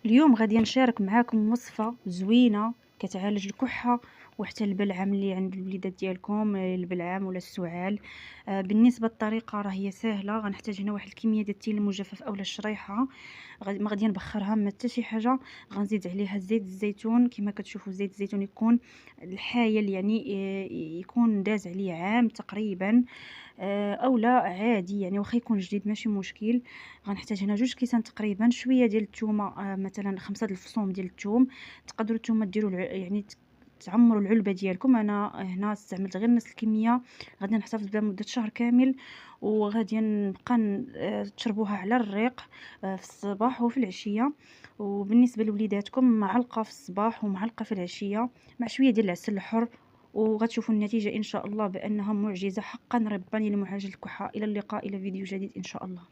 اليوم غادي نشارك معاكم وصفة زوينة كتعالج الكحة وحتى البلعم اللي عند الوليدات ديالكم، البلعم ولا السعال. بالنسبة للطريقة راه هي سهلة. غنحتاج هنا واحد الكمية ديال التين المجفف اولا الشريحة. ما غادي نبخرها ما حتى شي حاجة. غنزيد عليها زيت الزيتون، كما كتشوفوا زيت الزيتون يكون الحايل، يعني يكون داز عليه عام تقريبا. اولا عادي يعني واخا يكون جديد ماشي مشكل. غنحتاج هنا 2 كيسان تقريبا، شويه ديال الثومه، مثلا 5 د الفصوم ديال الثوم. تقدروا الثومه ديروا يعني تعمروا العلبه ديالكم. انا هنا استعملت غير نص الكميه، غادي نحتفظ بها مده شهر كامل. وغادي نبقى تشربوها على الريق، في الصباح وفي العشيه. وبالنسبه لوليداتكم معلقه في الصباح ومعلقه في العشيه مع شويه ديال العسل الحر. وغتشوفوا النتيجة إن شاء الله بأنها معجزة حقا ربانية لمعالجة الكحة. إلى اللقاء، إلى فيديو جديد إن شاء الله.